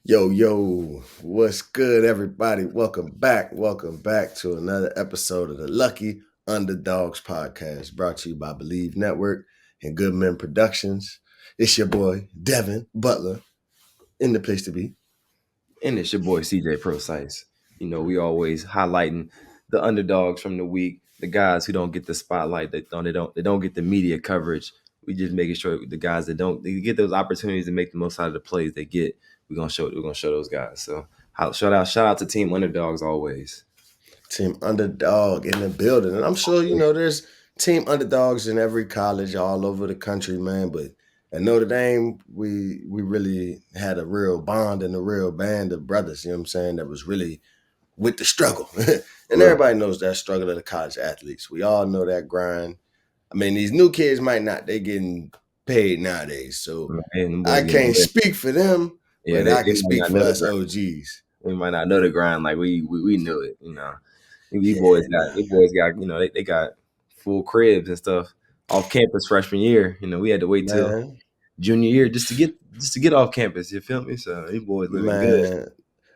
Yo, what's good, everybody? Welcome back to another episode of the Lucky Underdogs podcast, brought to you by Believe Network and Good Men Productions. It's your boy, Devin, Butler, in the place to be. And it's your boy CJ Prosise. We always highlighting the underdogs from the week, the guys who don't get the spotlight, they don't get the media coverage. We just making sure the guys that don't they get those opportunities to make the most out of the plays they get. We're gonna show those guys. So shout out to Team Underdogs always. Team Underdog in the building. And I'm sure, there's team underdogs in every college all over the country, man. But at Notre Dame, we really had a real bond and a real band of brothers, you know what I'm saying, that was really with the struggle. And Right. everybody knows that struggle of the college athletes. We all know that grind. I mean, these new kids might not. They getting paid nowadays. So Man, them I boys getting can't lit. speak for them, Yeah, but they, I they can might speak not for know the us grind. OGs. We might not know the grind like we knew it. These boys Yeah, got nah. these boys got they got full cribs and stuff off campus freshman year. We had to wait till Man, junior year just to get off campus. You feel me? So these boys living good. man.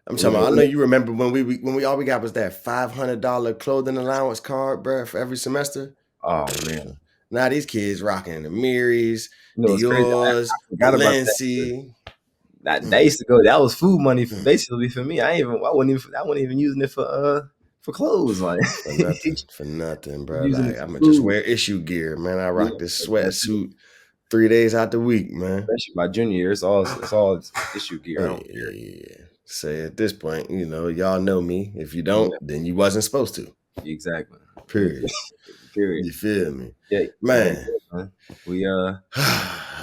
I'm They talking living about, I know good. you remember when we all we got was that $500 clothing allowance card, bruh, for every semester. Oh man, Now these kids rocking the Miris, it's crazy. I Dior's, forgot about that. Balenci. That used to go. That was food money basically for me. I wasn't even using it for clothes. Like For nothing, bro. using it Like for I'ma just food. wear issue gear, man. I Yeah, rock this that's it. sweatsuit 3 days out the week, man. Especially my junior year, it's all issue gear. I don't care. Hey, say at this point, y'all know me. If you don't, Yeah, then you wasn't supposed to. exactly. Period. Period. You feel me, Yeah, man. man? Man. We A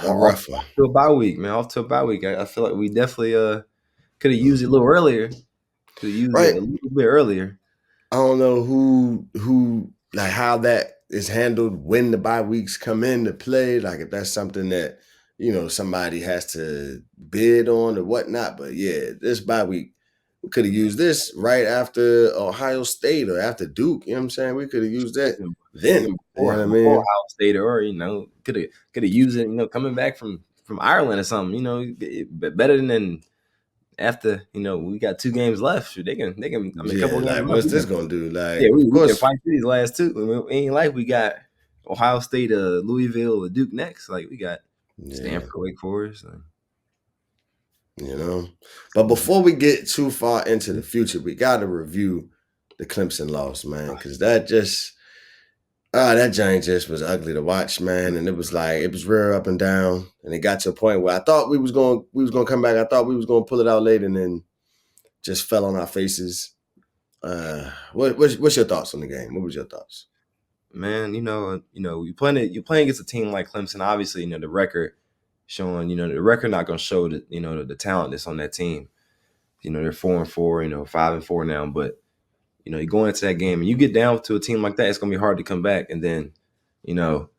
off, rough off one, to a bye week, man. Off to a bye week. I feel like we definitely could have used it a little earlier. Could have used it right? a little bit earlier. I don't know who like how that is handled when the bye weeks come into play. Like if that's something that somebody has to bid on or whatnot. But yeah, this bye week we could have used this right after Ohio State or after Duke. You know what I'm saying? We could have used that Even then. You know what I before mean? Ohio State, or could have used it. Coming back from Ireland or something. Better than after. We got 2 games left. Shoot, they can. I mean, a couple Yeah, games like left. what's this gonna do? Yeah, Like, of we can course, fight through these last two. I mean, it ain't like we got Ohio State, Louisville, or Duke next. Like we got yeah, Stanford, Wake Forest. you know. But before we get too far into the future, we gotta review the Clemson loss, man, because that giant just was ugly to watch, man. And it was like it was real up and down. And it got to a point where I thought we was gonna come back. I thought we was gonna pull it out late, and then just fell on our faces. What's your thoughts on the game? What was your thoughts? Man, you playing against a team like Clemson. Obviously, the record showing, the record not gonna show the talent that's on that team. They're 4-4, 5-4 now. But you go into that game and you get down to a team like that, it's gonna be hard to come back. And then, you know,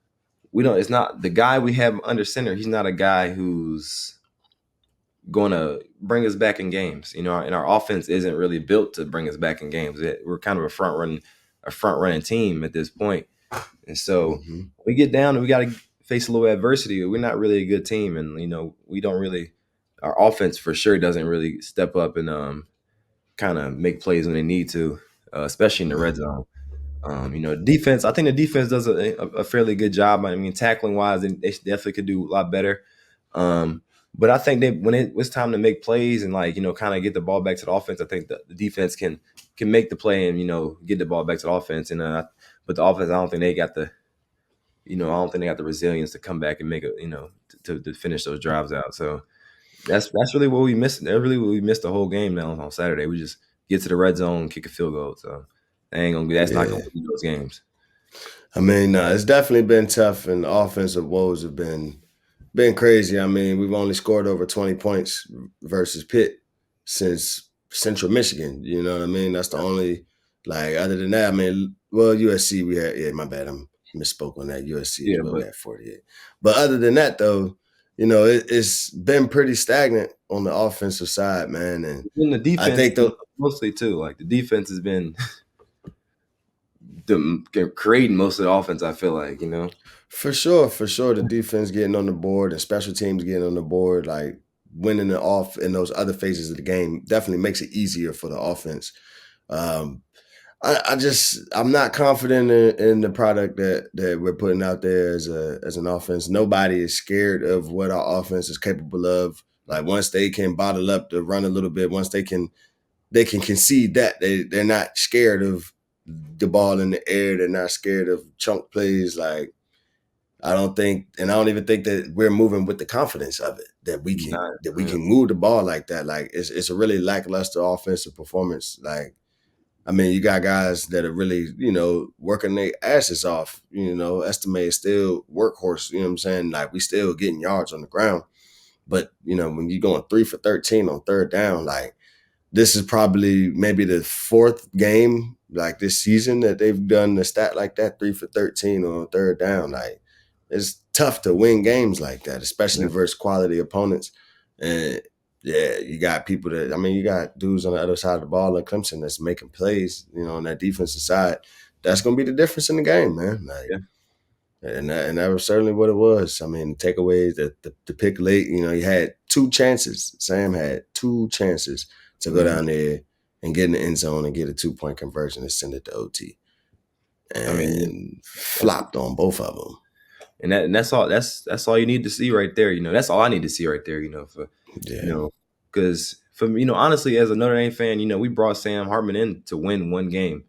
we don't. It's not the guy we have under center. He's not a guy who's gonna bring us back in games. And our offense isn't really built to bring us back in games. We're kind of a front running team at this point. And so Mm-hmm. we get down and we got to face a little adversity. We're not really a good team, and we don't really. Our offense for sure doesn't really step up and kind of make plays when they need to, especially in the red zone. Defense. I think the defense does a fairly good job. I mean, tackling wise, they definitely could do a lot better. But I think that when it was time to make plays and kind of get the ball back to the offense, I think the defense can make the play and get the ball back to the offense. But the offense, I don't think they got the resilience to come back and make to finish those drives out. So that's really what we missed. That's really what we missed the whole game now on Saturday. We just get to the red zone, kick a field goal. So that's not Yeah. gonna win those games. I mean, it's definitely been tough, and the offensive woes have been crazy. I mean, we've only scored over 20 points versus Pitt since Central Michigan. You know what I mean? That's the only, like, other than that, I mean, well, USC, we had, yeah, my bad. I'm misspoke on that. USC as Yeah, well. We but had 48. But other than that, though, it's been pretty stagnant on the offensive side, man. And in the I defense think, though, mostly too. Like the defense has been creating most of the offense. I feel like. for sure, the defense getting on the board and special teams getting on the board, like, winning the off in those other phases of the game definitely makes it easier for the offense. Um, I'm not confident in the product that we're putting out there as an offense. Nobody is scared of what our offense is capable of. Like once they can bottle up the run a little bit, once they can concede that they're not scared of the ball in the air. They're not scared of chunk plays. Like I don't even think that we're moving with the confidence of it Not, that we yeah, can move the ball like that. Like it's a really lackluster offensive performance. Like I mean, you got guys that are really, working their asses off. Estimate is still workhorse. You know what I'm saying? Like we still getting yards on the ground, but when you're going 3 for 13 on third down, like this is probably maybe the fourth game like this season that they've done the stat like that, 3 for 13 on third down. Like it's tough to win games like that, especially yeah. versus quality opponents. And yeah, you got people that you got dudes on the other side of the ball in Clemson that's making plays, on that defensive side. That's gonna be the difference in the game, man. Like Yeah. and that was certainly what it was. I mean, takeaways, the pick late, he had two chances. Sam had two chances to go Mhm. down there and get in the end zone and get a 2-point conversion and send it to OT. I mean, And that's flopped on both of them. that's all that's all you need to see right there. That's all I need to see right there. For you Yeah. know, because for me, honestly, as a Notre Dame fan, we brought Sam Hartman in to win one game,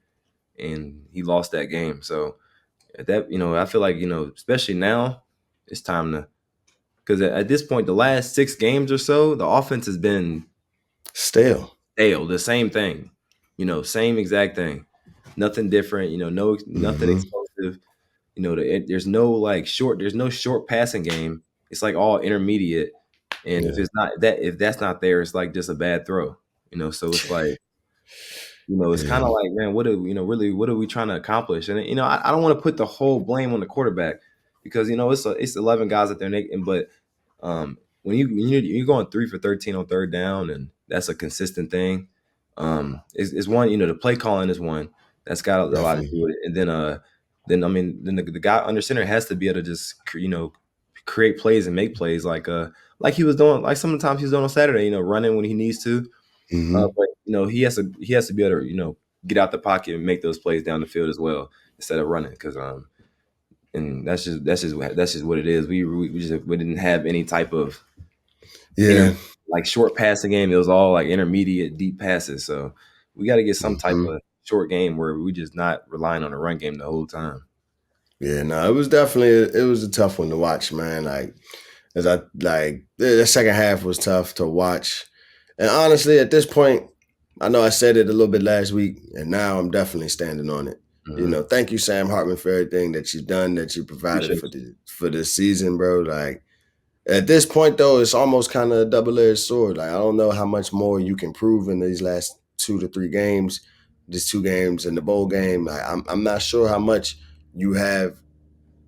and he lost that game. So at that, I feel like especially now, it's time to because at this point, the last 6 games or so, the offense has been Stale. stale. The same thing, same exact thing, nothing different. No nothing Mm-hmm. explosive. There's no there's no short passing game. It's like all intermediate. And Yeah. if that's not there, it's like just a bad throw. So it's like, it's kind of Yeah. like, man, what are really what are we trying to accomplish? And I don't want to put the whole blame on the quarterback because it's 11 guys out there, but when you're going 3 for 13 on third down and that's a consistent thing, is one, the play calling is one that's got a lot to Definitely. do with it, and then I mean then the guy under center has to be able to just create plays and make plays like he was doing, like sometimes he's doing on Saturday, running when he needs to, Mm-hmm. but he has to be able to get out the pocket and make those plays down the field as well instead of running because and that's just what it is. We didn't have any type of inter Yeah. like short passing game. It was all like intermediate deep passes. So we got to get some type Mm-hmm. of short game where we just not relying on the run game the whole time. Yeah, no, it was a tough one to watch, man. Like as I like the second half was tough to watch. And honestly, at this point, I know I said it a little bit last week, and now I'm definitely standing on it. Hmm. Thank you, Sam Hartman, for everything that you've done, that you provided Appreciate for the season, bro. Like at this point, though, it's almost kind of a double-edged sword. Like I don't know how much more you can prove in these last 2 to 3 games, these 2 games in the bowl game. Like I'm not sure how much you have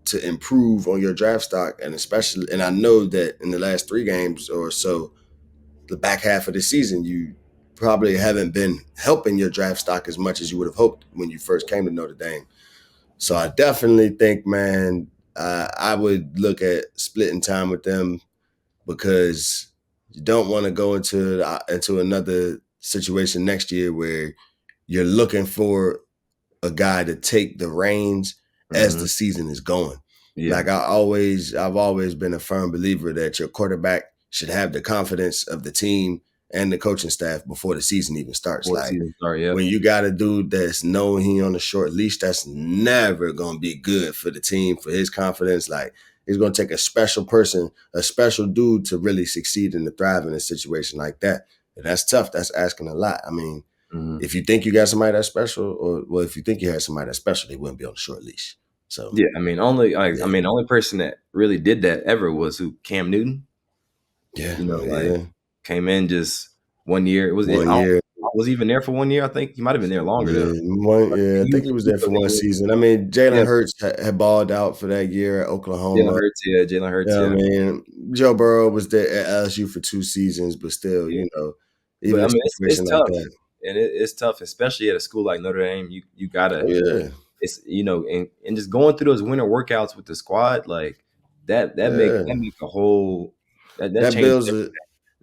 to improve on your draft stock, and I know that in the last 3 games or so, the back half of the season, you probably haven't been helping your draft stock as much as you would have hoped when you first came to Notre Dame. So I definitely think, man, I would look at splitting time with them because you don't want to go into another situation next year where you're looking for a guy to take the reins you. as Hmm. the season is going. Yeah, Like I've always been a firm believer that your quarterback should have the confidence of the team and the coaching staff before the season even starts. before the Like season start. Yep. when you got a dude that's knowing he on a short leash, that's never gonna be good for the team, for his confidence. Like it's gonna take a special person, a special dude to really succeed and to thrive in a situation like that. And that's tough. That's asking a lot. I mean, Hmm. if you think you got somebody that's special, or well, if you think you had somebody that's special, they wouldn't be on a short leash. So Yeah, I yeah, mean, the only person that really did that ever was who Cam Newton. yeah, Like yeah. came in just one year. It was it, I, One don't, year, was he even there for one year? I think he might have been there longer though. But I think he was there for one season. I mean, Yeah, Jalen Hurts had balled out for that year at Jalen Oklahoma. Hurts. Yeah, Jalen You Hurts. know Yeah, what I mean? Joe Burrow was there at LSU for 2 seasons, but still, yeah. even But I a mean, it's situation like tough, that. and it's tough, especially at a school like Notre Dame. You Oh gotta yeah, it's and just going through those winter workouts with the squad like that yeah. make a whole that That changes builds a everything.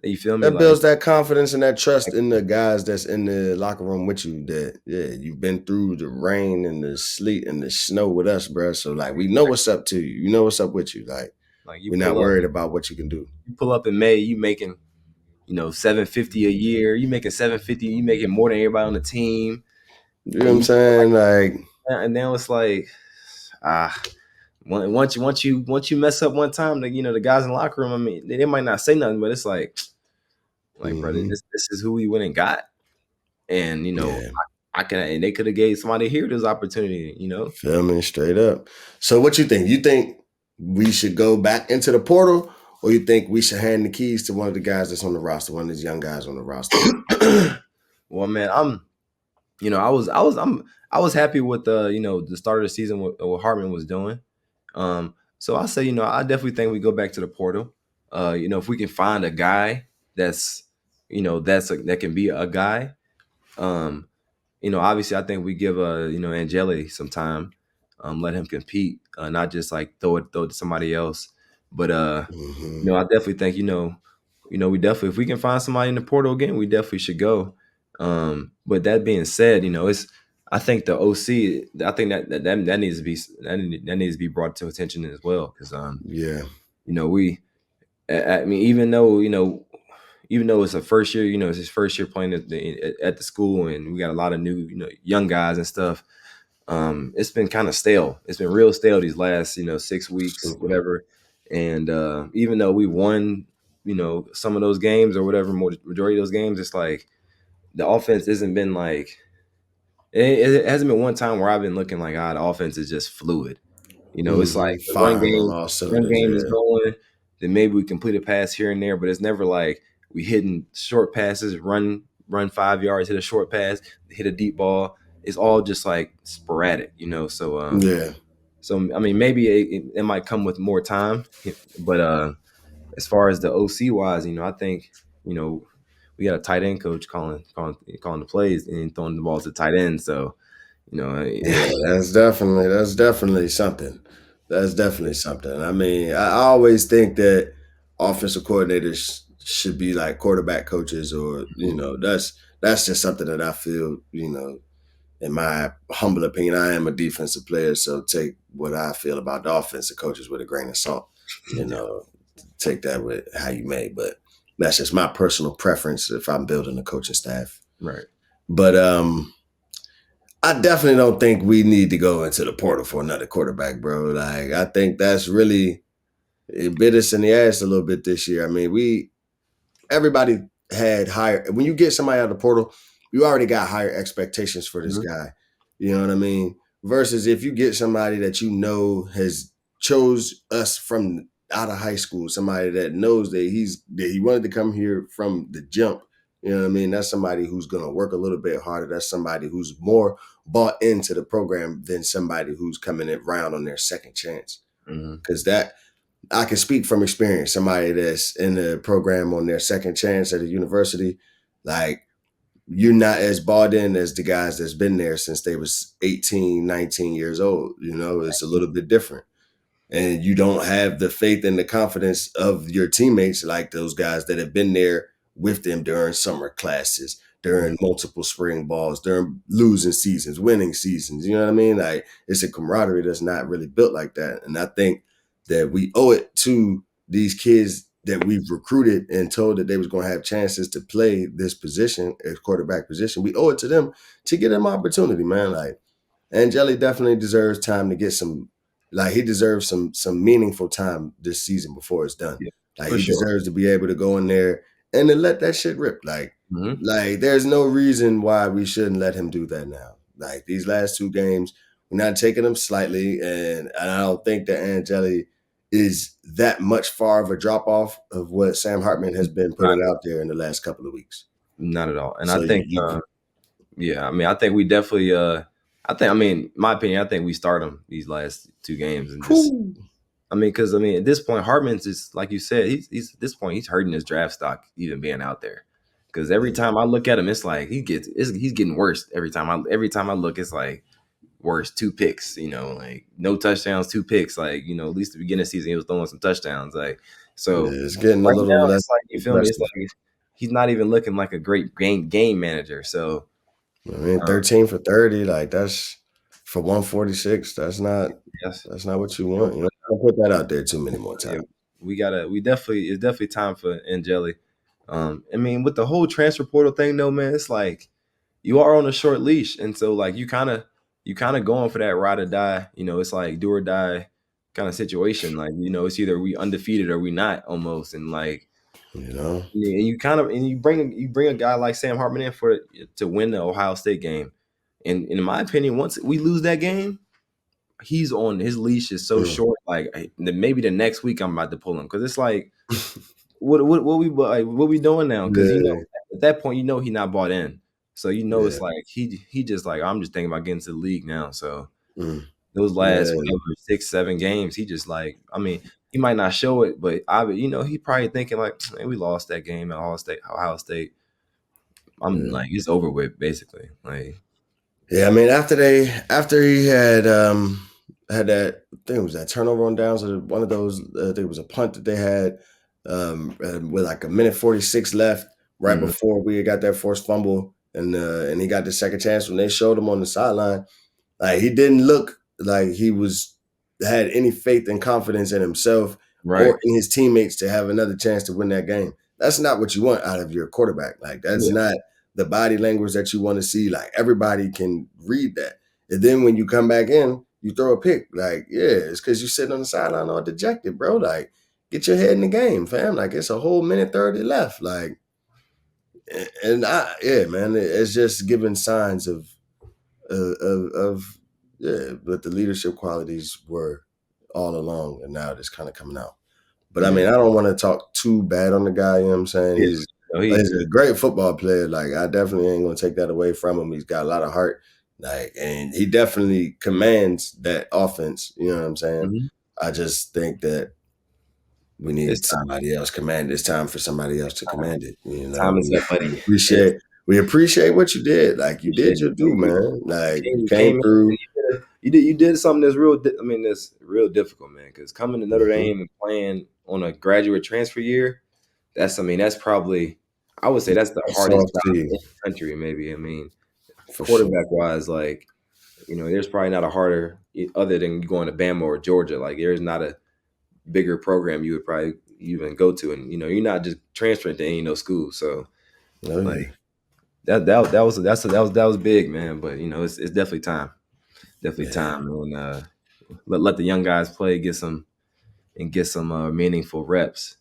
You feel me? That Like, builds that confidence and that trust in the guys that's in the locker room with you. That yeah, you've been through the rain and the sleet and the snow with us, bro. So like, we know what's up to you. You know what's up with you. Like, like we're not worried about what you can do. you pull up in May, you making 750 a year. You making 750. You making more than everybody on the team, You know what and I'm saying? Like, and now it's like ah. Once you mess up one time, the guys in the locker room. I mean, they might not say nothing, but it's like, brother, hmm this is who we went and got, and yeah, I can, and they could have gave somebody here this opportunity. feel me straight up. So what you think? You think we should go back into the portal, or you think we should hand the keys to one of the guys that's on the roster, one of these young guys on the roster? Well, man, I was happy with the start of the season what Hartman was doing. So I say, I definitely think we go back to the portal. If we can find a guy that's, that can be a guy. Um, obviously, I think we give Angelli some time, let him compete, not just like throw it to somebody else. But hmm I definitely think we definitely, if we can find somebody in the portal again, we definitely should go. But that being said, it's I think the OC, I think that needs to be that needs to be brought to attention as well because Yeah. we I mean even though it's a first year, it's his first year playing at the school, and we got a lot of new, young guys and stuff. It's been kind of stale. It's been real stale these last, 6 weeks, Mhm. whatever. And even though we won, some of those games or whatever, majority of those games, it's like the offense hasn't been like it hasn't been one time where I've been looking like, the offense is just fluid. It's like the Firing on all one cylinders. game is Yeah. going, then maybe we complete a pass here and there, but it's never like we hitting short passes, run 5 yards, hit a short pass, hit a deep ball. It's all just like sporadic. Yeah. So I mean, maybe it might come with more time, but as far as the OC wise, I think we got a tight end coach calling the plays and throwing the balls to tight end. So Yeah, that's definitely something. That's definitely something. I mean, I always think that offensive coordinators should be like quarterback coaches, or that's just something that I feel. In my humble opinion, I am a defensive player, so take what I feel about the offensive coaches with a grain of salt. You yeah, know, take that with how you may, but that's just my personal preference if I'm building a coaching staff. right. But I definitely don't think we need to go into the portal for another quarterback, bro. Like, I think that's really it bit us in the ass a little bit this year. I mean, everybody had higher when you get somebody out of the portal, you already got higher expectations for this Mhm. guy. You know what I mean? Versus if you get somebody that you know has chose us from out of high school, somebody that knows that he wanted to come here from the jump. You know what I mean? That's somebody who's gonna work a little bit harder. That's somebody who's more bought into the program than somebody who's coming in round on their second chance. Mhm. Cause that I can speak from experience. Somebody that's in the program on their second chance at a university, like, you're not as bought in as the guys that's been there since they was 18, 19 years old. It's a little bit different, and you don't have the faith and the confidence of your teammates like those guys that have been there with them during summer classes, Mhm. during multiple spring balls, during losing seasons, winning seasons. You know what I mean? Like, it's a camaraderie that's not really built like that. And I think that we owe it to these kids that we've recruited and told that they was going to have chances to play this position, as quarterback position. We owe it to them to get them opportunity, man. Like, Angelli definitely deserves time to get he deserves some meaningful time this season before it's done. Yeah, Like, for he sure. deserves to be able to go in there and then let that shit rip. Mhm. There's no reason why we shouldn't let him do that now. Like, these last two games, we're not taking them slightly, and I don't think that Angelli is that much far of a drop off of what Sam Hartman has been Not putting out there in the last couple of weeks. not at all. And I So think, you yeah, I mean, I think we definitely, I mean, my opinion, I think we start him these last two games and just, cool. I mean, because I mean, at this point, Hartman's just like you said, he's at this point, he's hurting his draft stock even being out there. Because every time I look at him, it's like he's getting worse every time I look, it's like worse. 2 picks, like no touchdowns, 2 picks. Like at least the beginning of the season, he was throwing some touchdowns. Like So Yeah, it's getting a right little now, less it's like you feel me. It's impressive. like he's not even looking like a great game manager. So I mean, um, 13 for 30, like that's for 146. yes, That's not what you you know, want. You don't put that out there too many more yeah, times. we definitely it's definitely time for Angelli. I mean, with the whole transfer portal thing, though, man, it's like you are on a short leash, and so like you kind of going for that ride or die. It's like do or die kind of situation. Like it's either we undefeated or we not almost, and like You know? and you kind of and you bring a guy like Sam Hartman in for to win the Ohio State game, and in my opinion, once we lose that game, he's on his leash is so Mm. short. Like maybe the next week I'm about to pull him because it's like what we doing now? Because Yeah, at that point he's not bought in, so yeah. it's like he just like I'm just thinking about getting to the league now. So Mm. those last Man, whatever 6 7 games, he just like I mean he might not show it, but he probably thinking like man, we lost that game at Ohio State. Ohio State, I'm yeah. like it's over with basically. Like Yeah, I mean, after he had that I think it was that turnover on downs or one of those I think it was a punt that they had with like a minute 46 left right mhm, before we got that forced fumble and he got the second chance when they showed him on the sideline. Like he didn't look like he was had any faith and confidence in himself right, or in his teammates to have another chance to win that game. That's not what you want out of your quarterback. Like that's yeah, not the body language that you want to see. Like everybody can read that. And then when you come back in, you throw a pick. Like, yeah, it's because you sitting on the sideline all dejected, bro. Like, get your head in the game, fam. Like it's a whole minute 30 left. Like, and yeah, man, it's just giving signs of yeah, but the leadership qualities were all along, and now it's kind of coming out. But I yeah, mean, I don't want to talk too bad on the guy. You know what I'm saying? yeah. He He's a great football player. Like I definitely ain't gonna take that away from him. He's got a lot of heart. Like, and he definitely commands that offense. You know what I'm saying? mhm. I just think that we It's need somebody else command. It's time for somebody else to command it. You know, time is up, buddy. It's we appreciate what you did. Like you appreciate did it. your due, man. Like you You came came in through. and you did something that's real. I mean, that's real difficult, man. Because coming to Notre Mhm. Dame and playing on a graduate transfer year, I mean, that's probably I would say that's the Hats hardest off to job you in the country. Maybe I mean, for sure. quarterback wise, like there's probably not a harder other than going to Bama or Georgia. Like there's not a bigger program you would probably even go to, and you're not just transferring to any no school. So Oh like yeah, that was big, man. But it's definitely time. Definitely yeah. time, and let the young guys play, get some meaningful reps.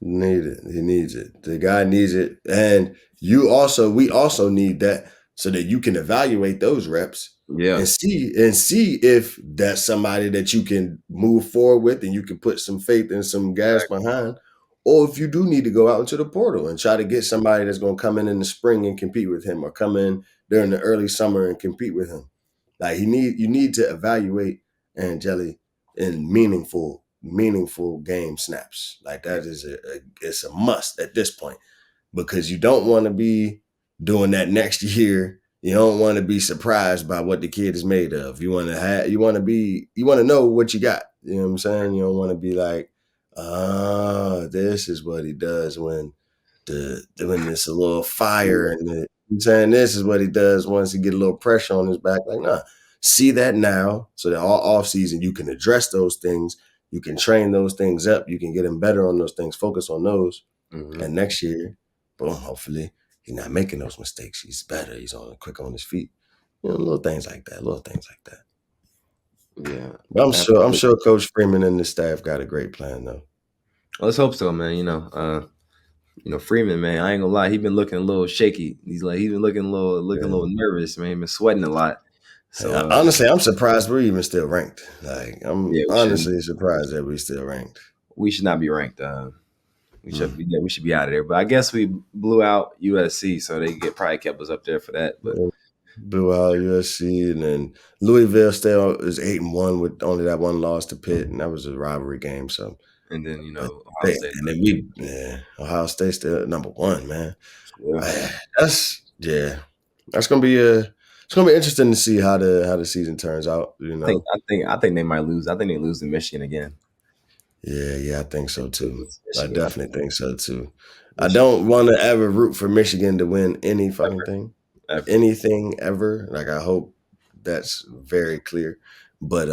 Need it. He needs it. The guy needs it. And we also need that so that you can evaluate those reps Yeah, and see if that's somebody that you can move forward with and you can put some faith and some gas exactly. behind. Or if you do need to go out into the portal and try to get somebody that's going to come in the spring and compete with him or come in during the early summer and compete with him. Like you need to evaluate Angelli in meaningful game snaps. Like Yeah. that is it's a must at this point because you don't want to be doing that next year. You don't want to be surprised by what the kid is made of. You want to know what you got. You know what I'm saying? You don't want to be like, this is what he does when there's a little fire and I'm saying this is what he does once he get a little pressure on his back. Like, nah, see that now so that all off season you can address those things. You can train those things up. You can get him better on those things. Focus on those. Hmm. And next year, boom, hopefully he's not making those mistakes. He's better. He's on quick on his feet. You know, little things like that. Little things like that. Yeah, But I'm absolutely. sure Coach Freeman and the staff got a great plan though. Let's hope so, man. Freeman, man. I ain't gonna lie, he been looking a little shaky. He's been looking a Yeah. little nervous, man. He been sweating a lot. Hey, So honestly, I'm surprised we're even still ranked. Like, I'm yeah, honestly surprised that we're still ranked. we should not be ranked. Mm. We should be out of there. But I guess we blew out USC, so they probably kept us up there for that. But Yeah. Blew out USC, and then Louisville still is 8-1 with only that one loss to Pitt, and that was a rivalry game. So, and then but Ohio State. and then we, yeah, Ohio State still at number one, man. Yeah, That's yeah, that's gonna be it's gonna be interesting to see how the season turns out. You know, I think they might lose. I think they lose to Michigan again. Yeah, I think so too. It's I Michigan. I think definitely think so too. I Michigan don't want to ever root for Michigan to win any fucking ever, thing, ever. anything ever. Like I hope that's very clear. But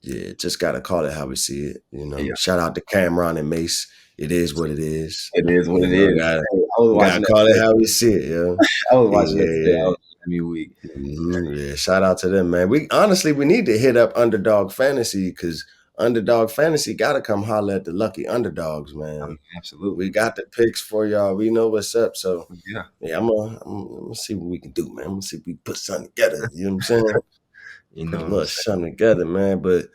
yeah, just gotta call it how we see it. Yeah, Shout out to Cameron and Mace. It is what it is. it is what You it know, is. gotta Hey, I was gotta watching that call it today. how we see it, yo. I was watching that Yeah, today. I yeah. was me week. Yeah, shout out to them, man. We honestly we need to hit up Underdog Fantasy because Underdog Fantasy gotta come holler at the lucky underdogs, man. Absolutely, We man. got the picks for y'all. We know what's up. So Yeah, yeah, I'm gonna see what we can do, man. I'm gonna see if we put something together. You know what I'm saying? you Put know a what I'm little saying. something together, man. But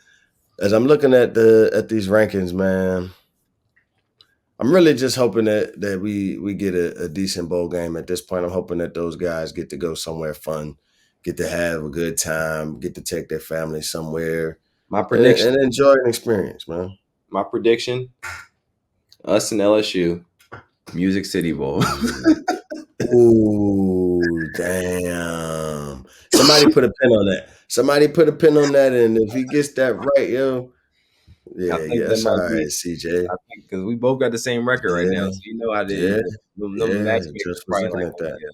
as I'm looking at these rankings, man, I'm really just hoping that we get a decent bowl game at this point. I'm hoping that those guys get to go somewhere fun, get to have a good time, get to take their family somewhere, My and prediction. enjoy an experience, man. My prediction. Us and LSU. Music City Bowl. Mhm. Ooh, damn! Somebody put a pin on that. Somebody put a pin on that, and if he gets that right, yo, I yeah, think that that's all might be. right, CJ. I think because we both got the same record right now, Yeah, so you know how they. yeah, Them yeah. matchmakers Just was probably looking like, at oh that. yeah,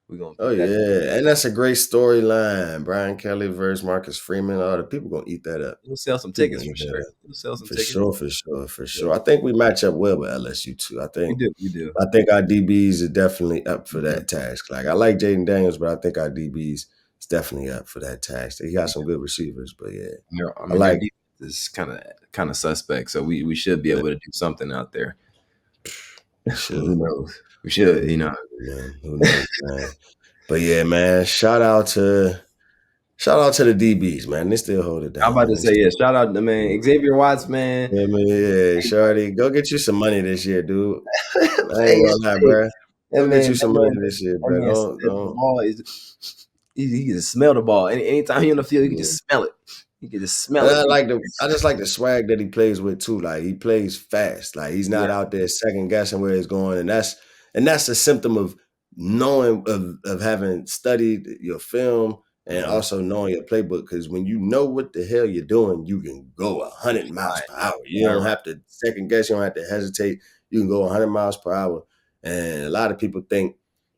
we're gonna Oh put that. yeah, and that's a great storyline. Brian Kelly versus Marcus Freeman. All the people gonna eat that up. We'll sell some People tickets gonna for eat that sure. up We'll sell some for tickets. sure, for sure, for Yeah, sure. I think we match up well with LSU too. I we think do. We do. I think our DBs are definitely up for Mm-hmm. that task. Like I like Jaden Daniels, but I think our DBs is definitely up for that task. He got some good receivers, but yeah, I I mean, their like. defense is kind of suspect, so we should be able to do something out there. They should. Who knows? We should, Who knows, man? Who knows, man? But yeah, man. Shout out to the DBs, man. They still hold it I'm down, about to man. say, yeah, shout out to man Xavier Watts, man. Yeah, man, yeah, Shorty, go get you some money this year, dude. I Hey, ain't gonna lie, hey, bro. Go get you some money this year, that bro. man Don't, said the don't. ball is. He can just smell the ball. Anytime he on the field, he can Yeah. just smell it. He can just smell And it. I just like the swag that he plays with too. Like he plays fast. Like he's not Yeah, out there second guessing where he's going, and that's a symptom of knowing of having studied your film and uh-huh. also knowing your playbook. Because when you know what the hell you're doing, you can go 100 miles Right, per hour. You right, don't right. have to second guess. You don't have to hesitate. You can go 100 miles per hour. And a lot of people think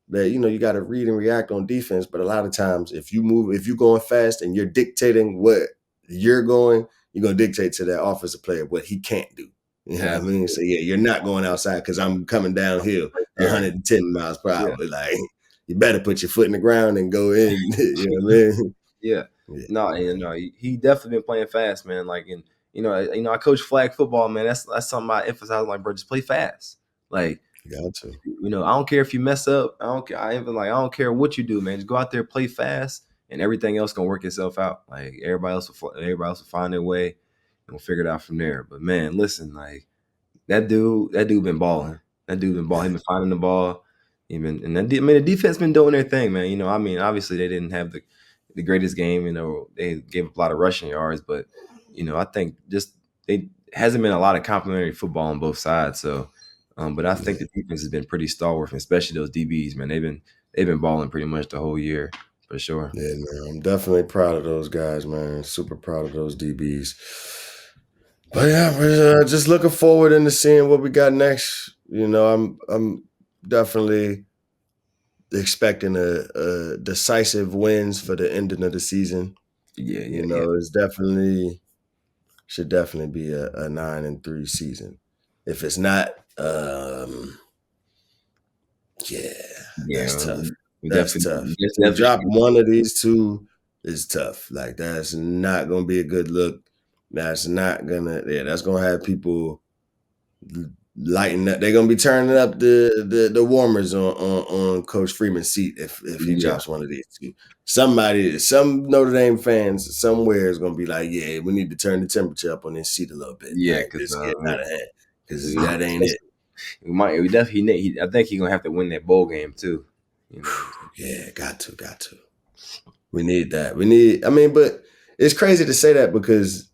that you got to read and react on defense, but a lot of times if you're going fast and you're dictating what you're going, you're gonna dictate to that offensive player what he can't do. You know what I mean? So Absolutely. yeah, you're not going outside because I'm coming downhill Right there. 110 miles per Yeah, hour. Like you better put your foot in the ground and go in. You know what I mean? yeah. Yeah, No, and no, he definitely been playing fast, man. Like, and I coach flag football, man. That's something I emphasize. Like, bro, just play fast. Like, you got to. I don't care if you mess up. I don't care. I don't care what you do, man. Just go out there, play fast, and everything else gonna work itself out. Like everybody else will find their way, and we'll figure it out from there. But man, listen, like that dude been balling. That dude been balling. He Yeah, been finding the ball. I mean, the defense been doing their thing, man. I mean, obviously they didn't have the greatest game. They gave up a lot of rushing yards, but I think just they hasn't been a lot of complimentary football on both sides. So, but I think yeah, the defense has been pretty stalwart, especially those DBs, man. They've been balling pretty much the whole year for sure. yeah, man. I'm definitely proud of those guys, man. Super proud of those DBs. But yeah, we're just looking forward into seeing what we got next. I'm definitely expecting a decisive wins for the ending of the season. Yeah, yeah, yeah, It's definitely should definitely be a 9-3 season. If it's not, yeah, that's yeah. tough. We That's definitely, tough. just To definitely drop one of these two is tough. Like that's not gonna be a good look. That's not gonna. Yeah, that's gonna have people lighten up. They're gonna be turning up the warmers on Coach Freeman's seat if he yeah, drops one of these two. Some Notre Dame fans somewhere is gonna be like, yeah, we need to turn the temperature up on this seat a little bit. yeah, Like because this getting out of hand because we that ain't it. we definitely I think he's gonna have to win that bowl game too. You know. Yeah, got to. We need that. We need. I mean, but it's crazy to say that because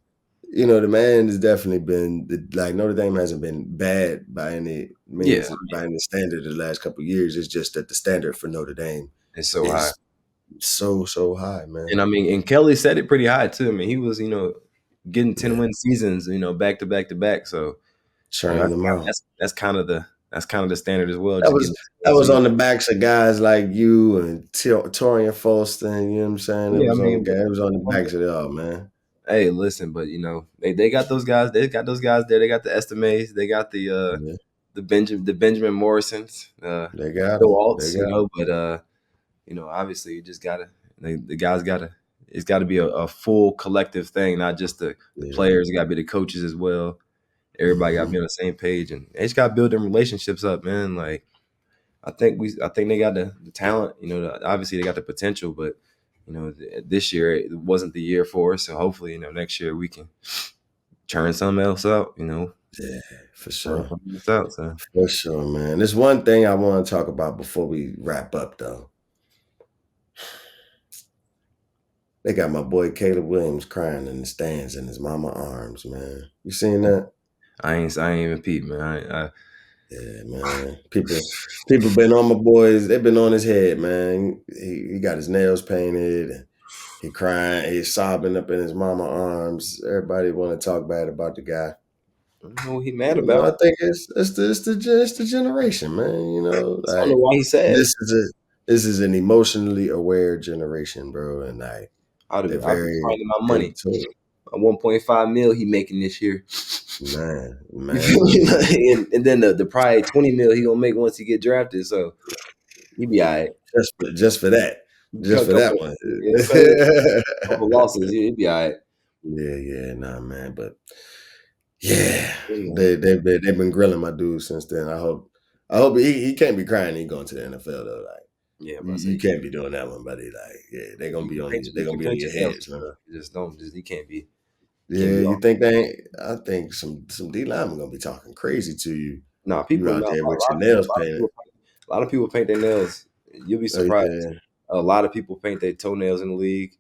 the man has definitely been like Notre Dame hasn't been bad by any Yeah, means by any standard the last couple of years. It's just that the standard for Notre Dame it's so high. is so high, man. And I mean, and Kelly said it pretty high too. I mean, he was, getting 10 Yeah. win seasons, back to back to back. So Churning them out. that's kind of the standard as well. That Just was getting that 10 was seasons. on the backs of guys like you and Torian Folston, you know what I'm saying? It Yeah, I was on the mean, but guy, it was on the backs of it all, man. hey, listen, but they got those guys. They got those guys there. They got the Estimates. They got Yeah, the Benjamin Morrisons, they got Bill them. They Waltz. got 'em. But obviously you just gotta the guys gotta it's got to be a full collective thing, not just the Yeah. players. It got to be the coaches as well. Everybody got to Mhm. be on the same page, and they just got to build them relationships up, man. Like I think they got the talent. Obviously they got the potential, but this year it wasn't the year for us. So hopefully, next year we can churn something else out. Yeah, for Churn sure. something else out. So For sure, man. There's one thing I want to talk about before we wrap up, though. They got my boy Caleb Williams crying in the stands in his mama arms, man. You seen that? I ain't even peep, man. Yeah, man. People been on my boys. They've been on his head, man. He got his nails painted. And he crying. He's sobbing up in his mama arms. Everybody want to talk bad about the guy. I don't know what he mad about. I think it's the generation, man. I don't know Like why he sad. this is this is an emotionally aware generation, bro, and like they're I'd be very finding my money. into it. 1.5 mil he making this year. You feel Man, me? And then the probably 20 mil he gonna make once he get drafted. So he be all right. just for that one. You know what I'm saying? Couple losses, he be all right. Yeah, nah, man. But yeah, You know. they've been grilling my dude since then. I hope he can't be crying. He going to the NFL though. Like Yeah, but I you say can't be doing that one, buddy. Like yeah, they're gonna you be can on paint you. They're you gonna can be on paint your your nails, heads, man. bro. You just don't just he can't Yeah, be you off. think they? I think some D linemen gonna be talking crazy to you. Nah, You people out now there with your nails painted. a lot of people paint their nails. You'll be Oh surprised. yeah, A lot of people paint their toenails in the league.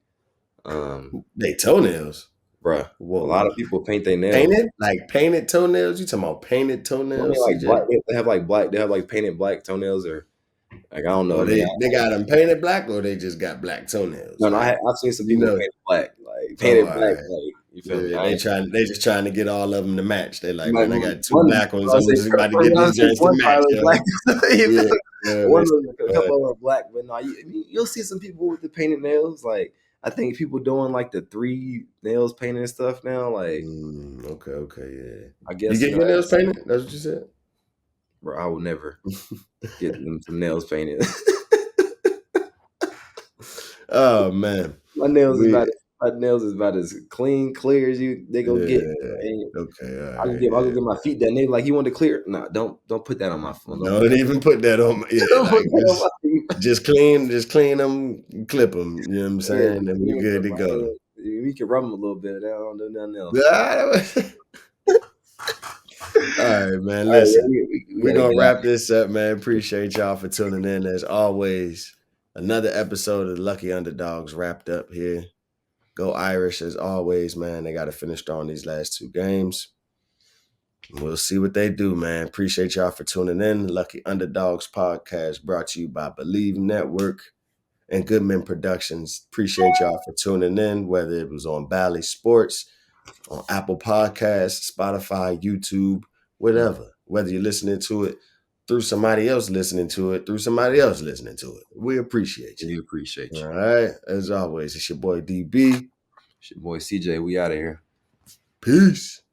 Um, they toenails. bruh. A Whoa, lot of people paint their nails. painted like painted toenails. You talking about painted I mean, toenails, like CJ? black. They have like black. They have like painted black toenails, or like I don't know. Or I mean, they got them painted black, or they just got black toenails. no, Like I've seen some you people know. painted black, like Oh, painted all black, right. like you feel me? Yeah, they just trying to get all of them to match. They like, Like man, I got two one, black ones. I'm just about to get I these say joints to one match, pilot yo. black. You feel Yeah, me? yeah, One they of them, a uh, couple of them are black, but no, you'll see some people with the painted nails. Like I think people doing like the 3 nails painted and stuff now. Like okay, yeah. I You guess get your nails painted? That's what you said. bro, I would never get them some nails painted. Oh man, My nails is we about as clean, clear as they gonna get. yeah. And Okay, all I can right, get yeah. my feet done. They like you want to clear? Nah, don't put that on my phone. Don't put Don't that. even put that on. Yeah, Don't put like that on my feet. just clean them, clip them. You know what I'm Yeah, saying? And we clean good with to my go. hand. We can rub them a little bit. They don't do nothing else. All right, man. All right, yeah, Listen, we we're gotta gonna get out. wrap this up, man. Appreciate y'all for tuning in. As always, another episode of the Lucky Underdogs wrapped up here. Go Irish as always, man. They got to finish strong these last 2 games. We'll see what they do, man. Appreciate y'all for tuning in. Lucky Underdogs podcast brought to you by Believe Network and Goodman Productions. Appreciate y'all for tuning in, whether it was on Bally Sports, on Apple Podcasts, Spotify, YouTube, whatever. Whether you're listening to it through somebody else listening to it, through somebody else listening to it. We appreciate you. We appreciate All you. right. As always, it's your boy DB. It's your boy CJ. We out of here. Peace.